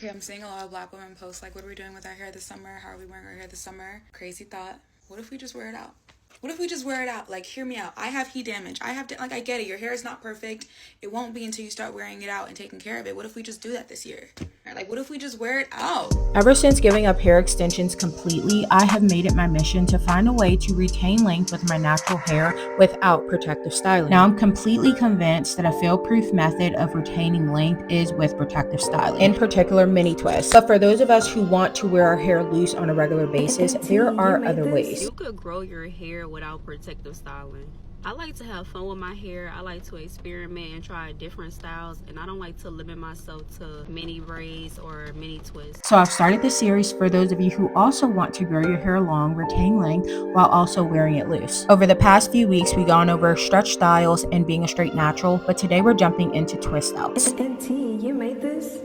Okay, I'm seeing a lot of black women post like, what are we doing with our hair this summer? How are we wearing our hair this summer? Crazy thought. What if we just wear it out? What if we just wear it out? Like, hear me out. I have heat damage. I get it. Your hair is not perfect. It won't be until you start wearing it out and taking care of it. What if we just do that this year? Like, what if we just wear it out? Ever since giving up hair extensions completely, I have made it my mission to find a way to retain length with my natural hair without protective styling. Now, I'm completely convinced that a fail-proof method of retaining length is with protective styling, in particular mini twists. But for those of us who want to wear our hair loose on a regular basis, there are other ways. You could grow your hair without protective styling. I like to have fun with my hair. I like to experiment and try different styles, and I don't like to limit myself to mini braids or mini twists. So I've started this series for those of you who also want to grow your hair long, retain length, while also wearing it loose. Over the past few weeks, we've gone over stretch styles and being a straight natural, but today we're jumping into twist outs. NT, you made this?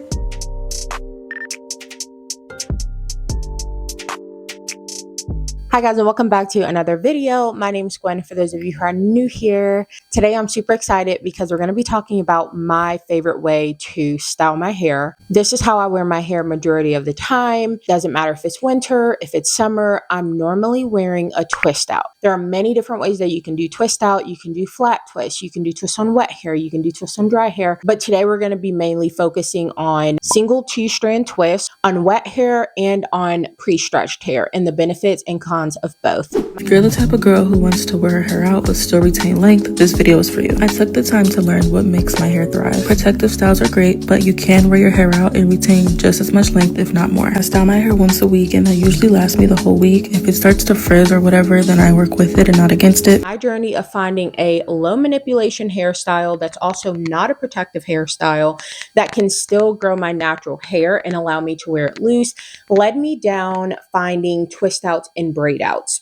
Hi guys, and welcome back to another video. My name is Gwen. For those of you who are new here, today I'm super excited because we're going to be talking about my favorite way to style my hair. This is how I wear my hair majority of the time. Doesn't matter if it's winter, if it's summer, I'm normally wearing a twist out. There are many different ways that you can do twist out. You can do flat twist, you can do twist on wet hair, you can do twist on dry hair. But today we're going to be mainly focusing on single 2-strand twists on wet hair and on pre-stretched hair, and the benefits and cons of both. If you're the type of girl who wants to wear her hair out but still retain length, this video is for you. I took the time to learn what makes my hair thrive. Protective styles are great, but you can wear your hair out and retain just as much length, if not more. I style my hair once a week, and that usually lasts me the whole week. If it starts to frizz or whatever, then I work with it and not against it. My journey of finding a low manipulation hairstyle that's also not a protective hairstyle that can still grow my natural hair and allow me to wear it loose led me down finding twist outs and braid outs.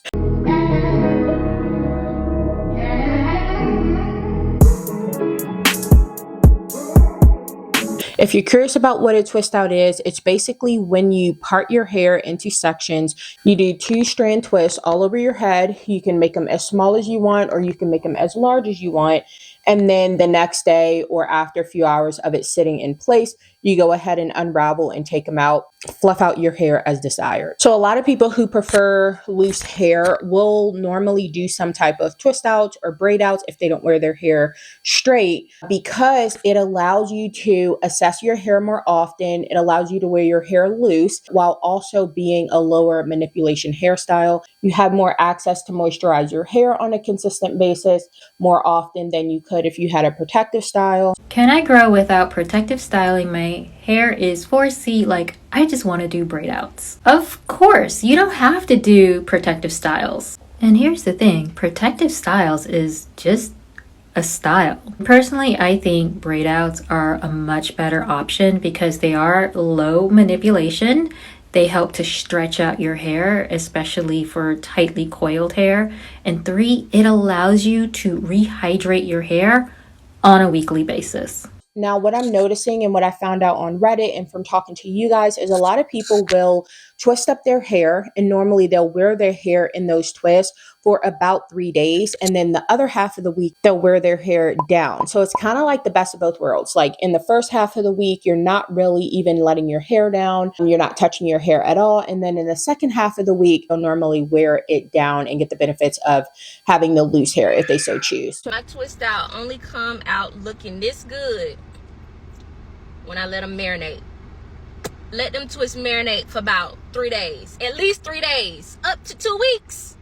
If you're curious about what a twist out is, it's basically when you part your hair into sections. You do 2-strand twists all over your head. You can make them as small as you want, or you can make them as large as you want. And then the next day or after a few hours of it sitting in place, you go ahead and unravel and take them out, fluff out your hair as desired. So a lot of people who prefer loose hair will normally do some type of twist outs or braid outs if they don't wear their hair straight, because it allows you to assess your hair more often. It allows you to wear your hair loose while also being a lower manipulation hairstyle. You have more access to moisturize your hair on a consistent basis more often than you could if you had a protective style. Can I grow without protective styling? My hair is 4C, like I just want to do braid outs. Of course, you don't have to do protective styles. And here's the thing, protective styles is just a style. Personally, I think braid outs are a much better option because they are low manipulation. They help to stretch out your hair, especially for tightly coiled hair. And 3, it allows you to rehydrate your hair on a weekly basis. Now, what I'm noticing and what I found out on Reddit and from talking to you guys is a lot of people will twist up their hair, and normally they'll wear their hair in those twists for about 3 days. And then the other half of the week, they'll wear their hair down. So it's kind of like the best of both worlds. Like in the first half of the week, you're not really even letting your hair down. You're not touching your hair at all. And then in the second half of the week, you'll normally wear it down and get the benefits of having the loose hair if they so choose. My twist out only come out looking this good when I let them marinate. Let them twists marinate for about 3 days, at least 3 days, up to 2 weeks.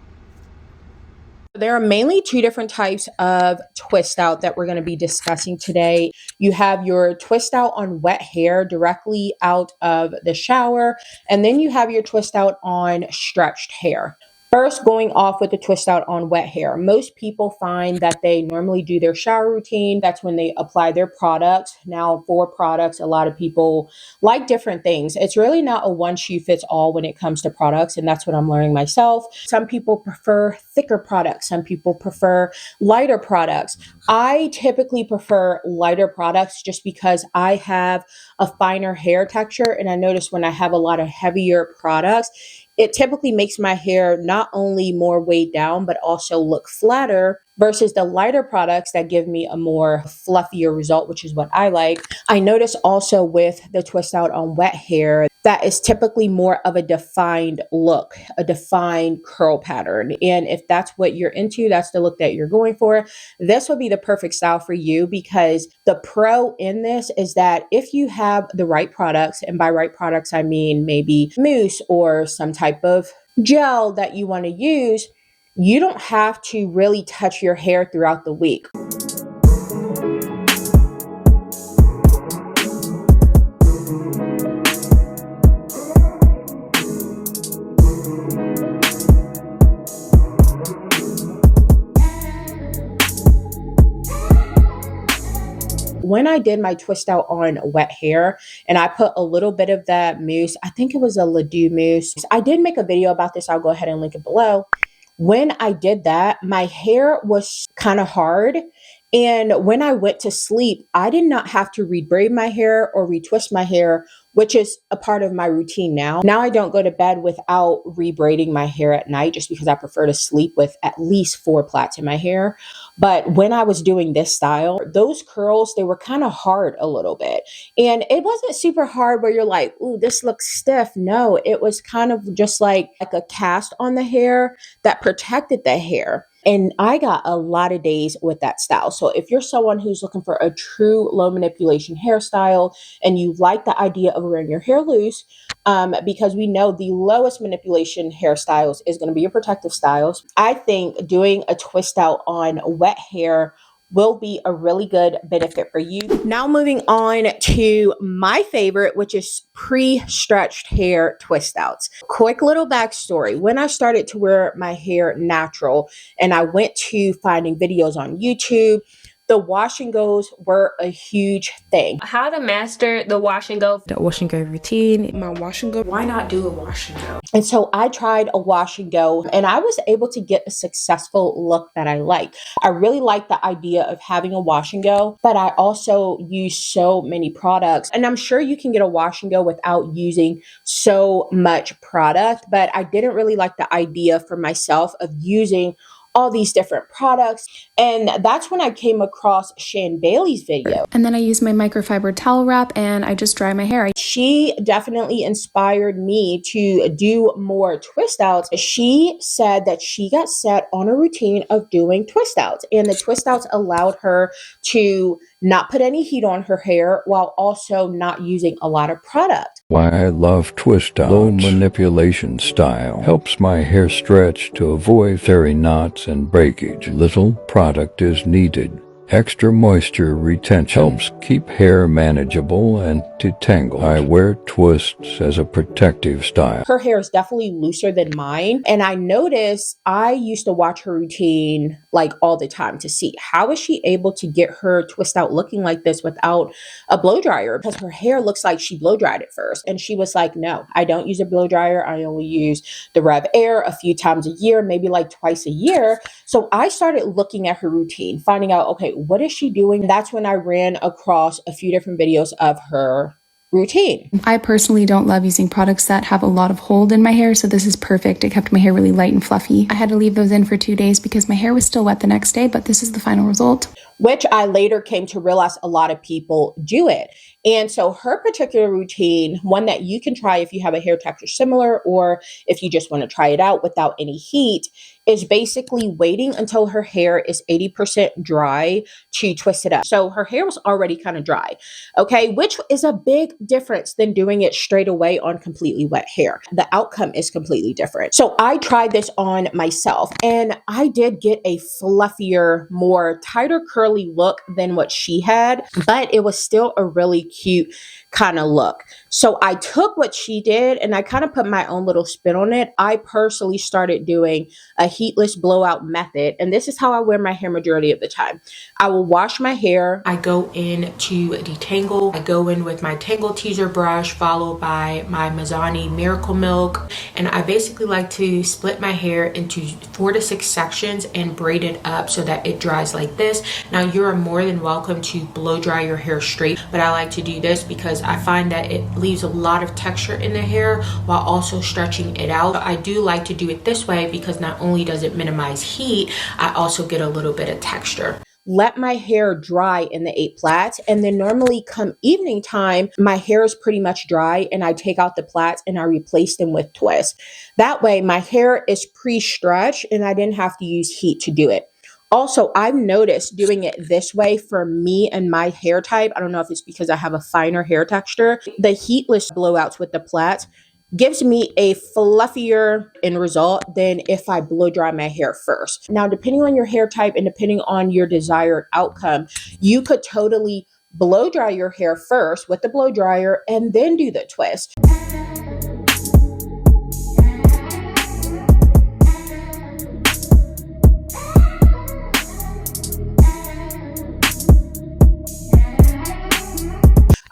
There are mainly 2 different types of twist out that we're going to be discussing today. You have your twist out on wet hair directly out of the shower, and then you have your twist out on stretched hair. First, going off with the twist out on wet hair. Most people find that they normally do their shower routine. That's when they apply their products. Now, for products, a lot of people like different things. It's really not a one-shoe-fits-all when it comes to products, and that's what I'm learning myself. Some people prefer thicker products. Some people prefer lighter products. I typically prefer lighter products just because I have a finer hair texture, and I notice when I have a lot of heavier products, it typically makes my hair not only more weighed down, but also look flatter versus the lighter products that give me a more fluffier result, which is what I like. I notice also with the twist out on wet hair, that is typically more of a defined look, a defined curl pattern. And if that's what you're into, that's the look that you're going for, this would be the perfect style for you, because the pro in this is that if you have the right products, and by right products, I mean maybe mousse or some type of gel that you want to use, you don't have to really touch your hair throughout the week. When I did my twist out on wet hair and I put a little bit of that mousse, I think it was a Ledoux mousse. I did make a video about this. I'll go ahead and link it below. When I did that, my hair was kind of hard. And when I went to sleep, I did not have to rebraid my hair or retwist my hair, which is a part of my routine now. Now I don't go to bed without rebraiding my hair at night, just because I prefer to sleep with at least 4 plaits in my hair. But when I was doing this style, those curls, they were kind of hard a little bit. And it wasn't super hard where you're like, ooh, this looks stiff. No, it was kind of just like a cast on the hair that protected the hair. And I got a lot of days with that style. So if you're someone who's looking for a true low manipulation hairstyle and you like the idea of wearing your hair loose, because we know the lowest manipulation hairstyles is going to be your protective styles, I think doing a twist out on wet hair will be a really good benefit for you. Now moving on to my favorite, which is pre-stretched hair twist outs. Quick little backstory. When I started to wear my hair natural and I went to finding videos on YouTube, the wash and goes were a huge thing. How to master the wash and go. The wash and go routine. My wash and go. Why not do a wash and go? And so I tried a wash and go and I was able to get a successful look that I like. I really like the idea of having a wash and go, but I also use so many products, and I'm sure you can get a wash and go without using so much product, but I didn't really like the idea for myself of using all these different products. And that's when I came across Shann Bailee's video. And then I use my microfiber towel wrap and I just dry my hair. She definitely inspired me to do more twist outs. She said that she got set on a routine of doing twist outs, and the twist outs allowed her to not put any heat on her hair while also not using a lot of product. Why I love twist outs. Low manipulation style helps my hair stretch to avoid fairy knots and breakage. Little product is needed. Extra moisture retention helps keep hair manageable and to tangle. I wear twists as a protective style. Her hair is definitely looser than mine. And I noticed I used to watch her routine like all the time to see how is she able to get her twist out looking like this without a blow dryer, because her hair looks like she blow dried it first. And she was like, no, I don't use a blow dryer. I only use the Rev Air a few times a year, maybe like twice a year. So I started looking at her routine, finding out, okay, what is she doing? That's when I ran across a few different videos of her routine. I personally don't love using products that have a lot of hold in my hair, so this is perfect. It kept my hair really light and fluffy. I had to leave those in for 2 days because my hair was still wet the next day, but this is the final result. Which I later came to realize a lot of people do it. And so her particular routine, one that you can try if you have a hair texture similar or if you just want to try it out without any heat, is basically waiting until her hair is 80% dry to twist it up. So her hair was already kind of dry, okay, which is a big difference than doing it straight away on completely wet hair. The outcome is completely different. So I tried this on myself and I did get a fluffier, more tighter curly look than what she had, but it was still a really cute kind of look. So I took what she did and I kind of put my own little spin on it. I personally started doing a heatless blowout method, and this is how I wear my hair majority of the time. I will wash my hair. I go in to detangle. I go in with my tangle teaser brush followed by my Mazzani Miracle Milk, and I basically like to split my hair into 4 to 6 sections and braid it up so that it dries like this. Now you are more than welcome to blow dry your hair straight, but I like to do this because I find that it leaves a lot of texture in the hair while also stretching it out. I do like to do it this way because not only does it minimize heat, I also get a little bit of texture. Let my hair dry in the 8 plaits, and then normally come evening time, my hair is pretty much dry and I take out the plaits and I replace them with twists. That way my hair is pre-stretched and I didn't have to use heat to do it. Also, I've noticed doing it this way for me and my hair type, I don't know if it's because I have a finer hair texture, the heatless blowouts with the plaits gives me a fluffier end result than if I blow dry my hair first. Now, depending on your hair type and depending on your desired outcome, you could totally blow dry your hair first with the blow dryer and then do the twist.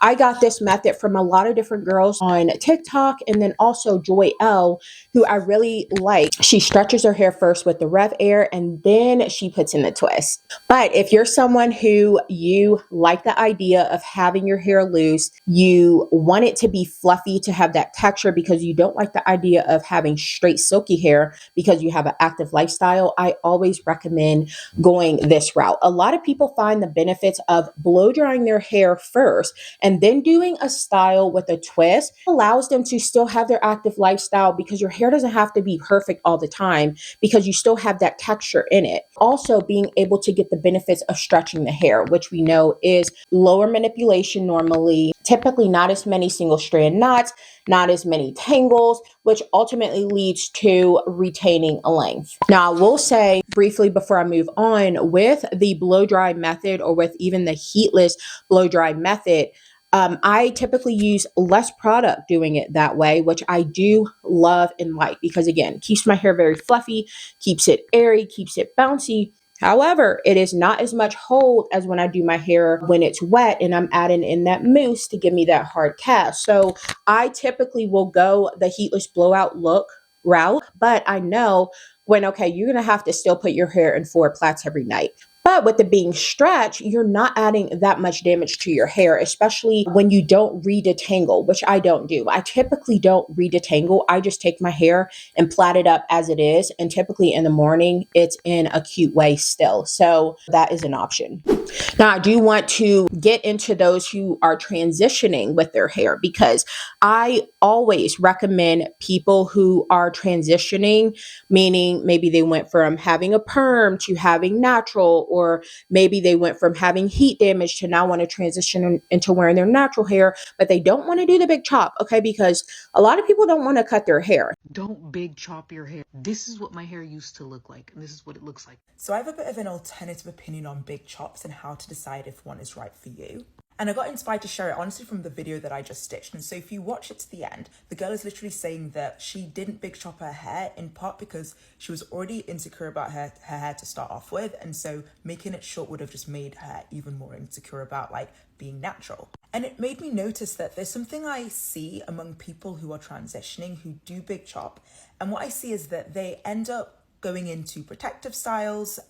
I got this method from a lot of different girls on TikTok, and then also Joy L, who I really like. She stretches her hair first with the Rev Air and then she puts in the twist. But if you're someone who you like the idea of having your hair loose, you want it to be fluffy to have that texture because you don't like the idea of having straight silky hair because you have an active lifestyle, I always recommend going this route. A lot of people find the benefits of blow drying their hair first and then doing a style with a twist allows them to still have their active lifestyle because your hair doesn't have to be perfect all the time because you still have that texture in it. Also, being able to get the benefits of stretching the hair, which we know is lower manipulation normally, typically not as many single strand knots, not as many tangles, which ultimately leads to retaining a length. Now, I will say briefly before I move on, with the blow dry method or with even the heatless blow dry method, I typically use less product doing it that way, which I do love and like because, again, keeps my hair very fluffy, keeps it airy, keeps it bouncy. However, it is not as much hold as when I do my hair when it's wet and I'm adding in that mousse to give me that hard cast. So I typically will go the heatless blowout look route, but I know when, okay, you're going to have to still put your hair in 4 plaits every night. But with it being stretched, you're not adding that much damage to your hair, especially when you don't re-detangle, which I don't do. I typically don't re-detangle. I just take my hair and plait it up as it is. And typically in the morning, it's in a cute way still. So that is an option. Now, I do want to get into those who are transitioning with their hair because I always recommend people who are transitioning, meaning maybe they went from having a perm to having natural, or maybe they went from having heat damage to now want to transition into wearing their natural hair, but they don't want to do the big chop, okay? Because a lot of people don't want to cut their hair. Don't big chop your hair. This is what my hair used to look like, and this is what it looks like. So I have a bit of an alternative opinion on big chops and how to decide if one is right for you. And I got inspired to share it honestly from the video that I just stitched. And so if you watch it to the end, the girl is literally saying that she didn't big chop her hair in part because she was already insecure about her hair to start off with. And so making it short would have just made her even more insecure about like being natural. And it made me notice that there's something I see among people who are transitioning who do big chop. And what I see is that they end up going into protective styles,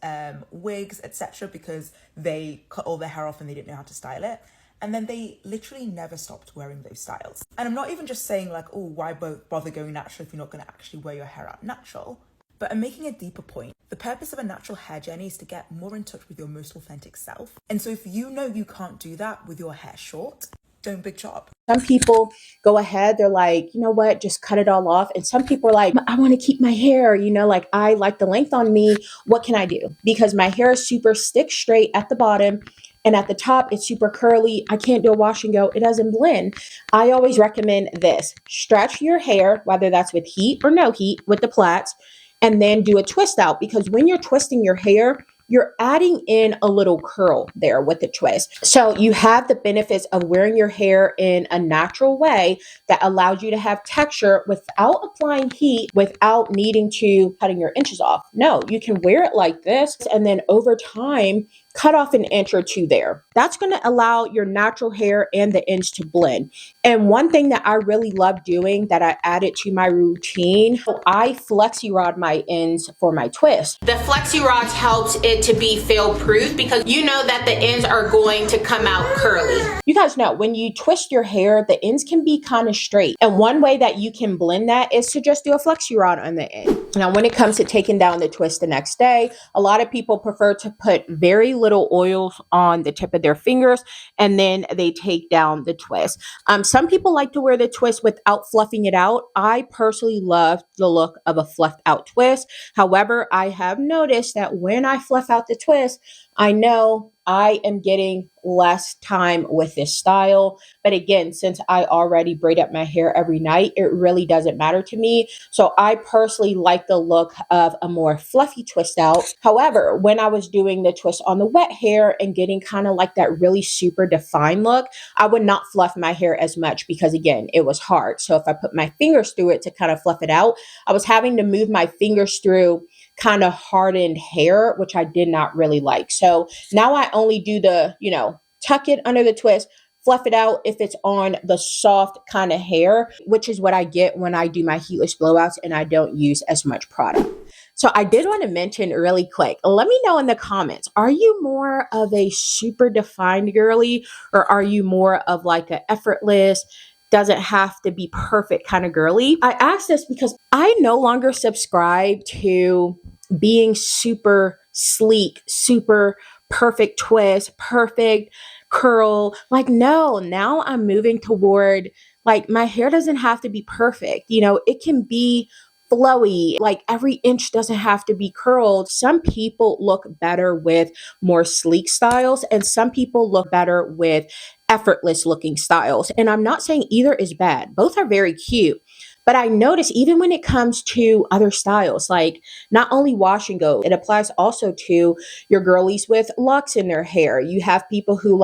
wigs, etc. because they cut all their hair off and they didn't know how to style it. And then they literally never stopped wearing those styles. And I'm not even just saying like, oh, why bother going natural if you're not going to actually wear your hair out natural? But I'm making a deeper point. The purpose of a natural hair journey is to get more in touch with your most authentic self. And so if you know you can't do that with your hair short, don't big chop. Some people go ahead, they're like, you know what, just cut it all off. And some people are like, I want to keep my hair, you know, like I like the length on me. What can I do? Because my hair is super stick straight at the bottom. And at the top, it's super curly. I can't do a wash and go. It doesn't blend. I always recommend this. Stretch your hair, whether that's with heat or no heat, with the plaits, and then do a twist out. Because when you're twisting your hair, you're adding in a little curl there with the twist. So you have the benefits of wearing your hair in a natural way that allows you to have texture without applying heat, without needing to cutting your inches off. No, you can wear it like this. And then over time, cut off an inch or two there. That's going to allow your natural hair and the ends to blend. And one thing that I really love doing that I added to my routine, I flexi rod my ends for my twist. The flexi rods helps it to be fail proof because you know that the ends are going to come out curly. You guys know when you twist your hair, the ends can be kind of straight. And one way that you can blend that is to just do a flexi rod on the end. Now, when it comes to taking down the twist the next day, a lot of people prefer to put very little oils on the tip of their fingers and then they take down the twist. Some people like to wear the twist without fluffing it out. I personally love the look of a fluffed out twist. However, I have noticed that when I fluff out the twist, I know I am getting less time with this style. But again, since I already braid up my hair every night, it really doesn't matter to me. So I personally like the look of a more fluffy twist out. However, when I was doing the twist on the wet hair and getting kind of like that really super defined look, I would not fluff my hair as much because again, it was hard. So if I put my fingers through it to kind of fluff it out, I was having to move my fingers through kind of hardened hair, which I did not really like. So now I only do the, tuck it under the twist, fluff it out if it's on the soft kind of hair, which is what I get when I do my heatless blowouts and I don't use as much product. So I did want to mention really quick, let me know in the comments, are you more of a super defined girly or are you more of like a effortless, doesn't have to be perfect kind of girly? I ask this because I no longer subscribe to being super sleek, super perfect twist, perfect curl. Like, no, now I'm moving toward like my hair doesn't have to be perfect. It can be flowy. Like every inch doesn't have to be curled. Some people look better with more sleek styles and some people look better with effortless looking styles. And I'm not saying either is bad. Both are very cute. But I notice even when it comes to other styles, like not only wash and go, it applies also to your girlies with locks in their hair. You have people who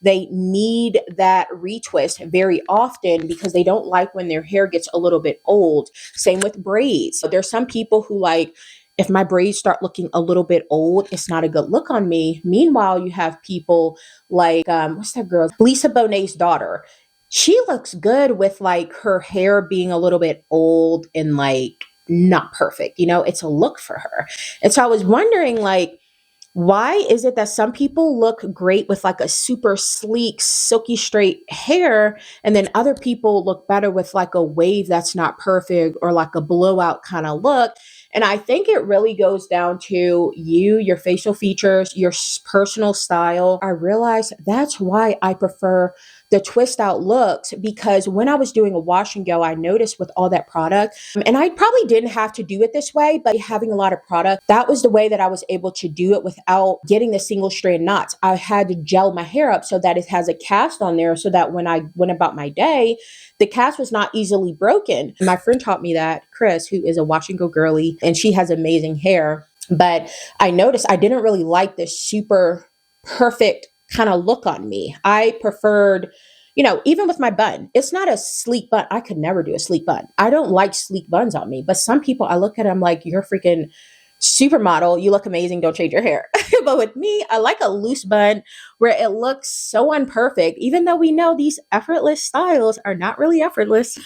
they need that retwist very often because they don't like when their hair gets a little bit old. Same with braids. So there's some people who if my braids start looking a little bit old, it's not a good look on me. Meanwhile, you have people like, what's that girl? Lisa Bonet's daughter. She looks good with her hair being a little bit old and not perfect. It's a look for her. And so I was wondering why is it that some people look great with a super sleek, silky straight hair and then other people look better with a wave that's not perfect or a blowout kind of look? And I think it really goes down to your facial features, your personal style. I realized that's why I prefer the twist out looks because when I was doing a wash and go, I noticed with all that product, and I probably didn't have to do it this way, but having a lot of product, that was the way that I was able to do it without getting the single strand knots. I had to gel my hair up so that it has a cast on there so that when I went about my day, the cast was not easily broken. My friend taught me that, Chris, who is a wash and go girly, and she has amazing hair. But I noticed I didn't really like this super perfect kind of look on me. I preferred, even with my bun, it's not a sleek bun. I could never do a sleek bun. I don't like sleek buns on me, but some people I look at them like, you're a freaking supermodel. You look amazing. Don't change your hair. But with me, I like a loose bun where it looks so unperfect, even though we know these effortless styles are not really effortless.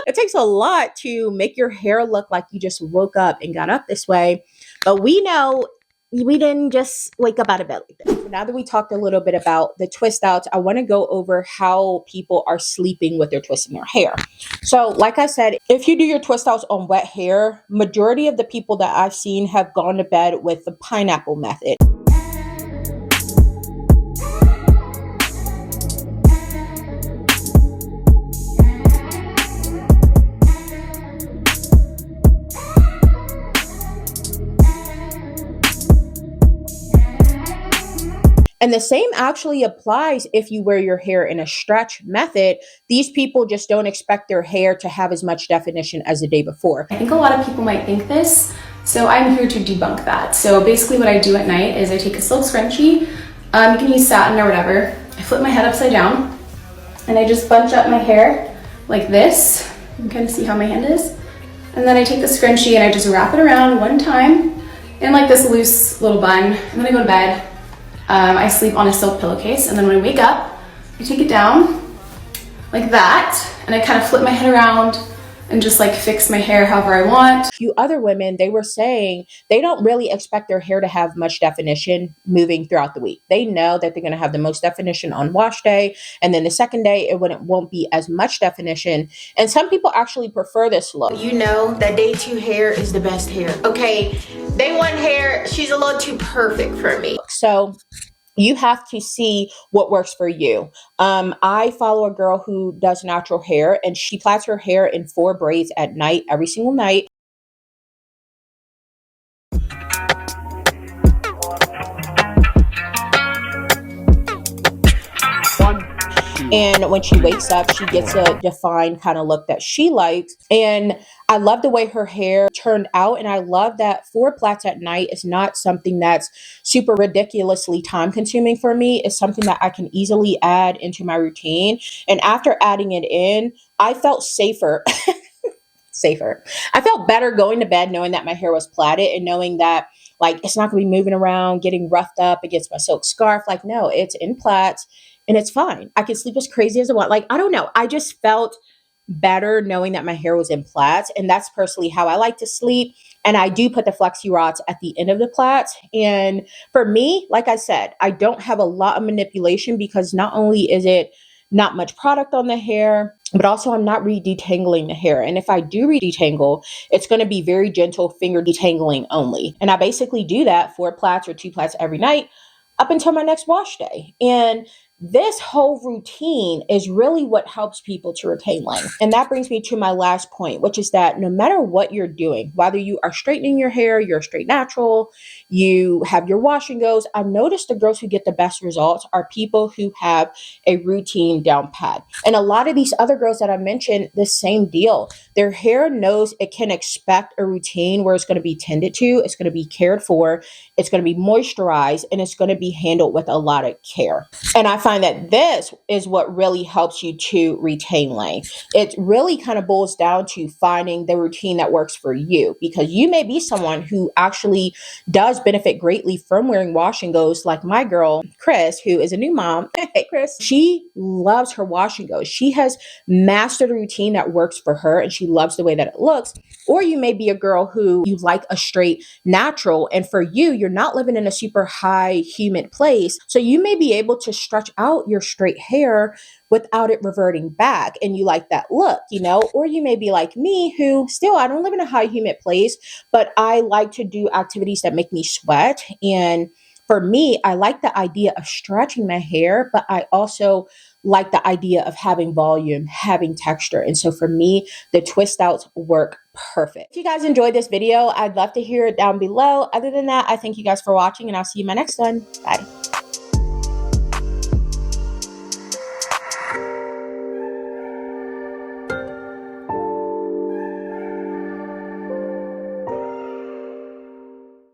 It takes a lot to make your hair look like you just woke up and got up this way. But we know we didn't just wake up out of bed like this. So now that we talked a little bit about the twist outs, I want to go over how people are sleeping with their twists in their hair. So like I said, if you do your twist outs on wet hair, majority of the people that I've seen have gone to bed with the pineapple method. And the same actually applies if you wear your hair in a stretch method. These people just don't expect their hair to have as much definition as the day before. I think a lot of people might think this, so I'm here to debunk that. So basically what I do at night is I take a silk scrunchie, you can use satin or whatever. I flip my head upside down and I just bunch up my hair like this. You can kind of see how my hand is. And then I take the scrunchie and I just wrap it around one time in this loose little bun. And then I go to bed. I sleep on a silk pillowcase, and then when I wake up, I take it down like that, and I kind of flip my head around and just like fix my hair however I want. A few other women, they were saying they don't really expect their hair to have much definition moving throughout the week. They know that they're going to have the most definition on wash day, and then the second day it won't be as much definition. And some people actually prefer this look. You know that day 2 hair is the best hair. Okay, day 1 hair, she's a little too perfect for me. So you have to see what works for you. I follow a girl who does natural hair, and she plaits her hair in 4 braids at night, every single night. And when she wakes up, she gets a defined kind of look that she likes. And I love the way her hair turned out. And I love that 4 plaits at night is not something that's super ridiculously time consuming for me. It's something that I can easily add into my routine. And after adding it in, I felt safer. I felt better going to bed knowing that my hair was plaited and knowing that like it's not going to be moving around, getting roughed up against my silk scarf. Like, no, it's in plaits and it's fine. I can sleep as crazy as I want. Like, I don't know. I just felt better knowing that my hair was in plaits. And that's personally how I like to sleep. And I do put the flexi rods at the end of the plaits. And for me, like I said, I don't have a lot of manipulation because not only is it not much product on the hair, but also I'm not re-detangling the hair. And if I do re-detangle, it's going to be very gentle finger detangling only. And I basically do that 4 plaits or 2 plaits every night up until my next wash day. And this whole routine is really what helps people to retain length. And that brings me to my last point, which is that no matter what you're doing, whether you are straightening your hair, you're a straight natural, you have your wash and goes, I've noticed the girls who get the best results are people who have a routine down pat. And a lot of these other girls that I mentioned, the same deal. Their hair knows it can expect a routine where it's going to be tended to, it's going to be cared for, it's going to be moisturized, and it's going to be handled with a lot of care. And I find that this is what really helps you to retain length. It really kind of boils down to finding the routine that works for you, because you may be someone who actually does benefit greatly from wearing wash and goes, like my girl, Chris, who is a new mom. Hey, Chris. She loves her wash and goes. She has mastered a routine that works for her, and she loves the way that it looks. Or you may be a girl who you like a straight natural, and for you, you're not living in a super high humid place. So you may be able to stretch out your straight hair without it reverting back, and you like that look, you know. Or you may be like me, who still, I don't live in a high humid place, but I like to do activities that make me sweat. And for me, I like the idea of stretching my hair, but I also like the idea of having volume, having texture. And so for me, the twist outs work perfect. If you guys enjoyed this video, I'd love to hear it down below. Other than that, I thank you guys for watching, and I'll see you in my next one. Bye.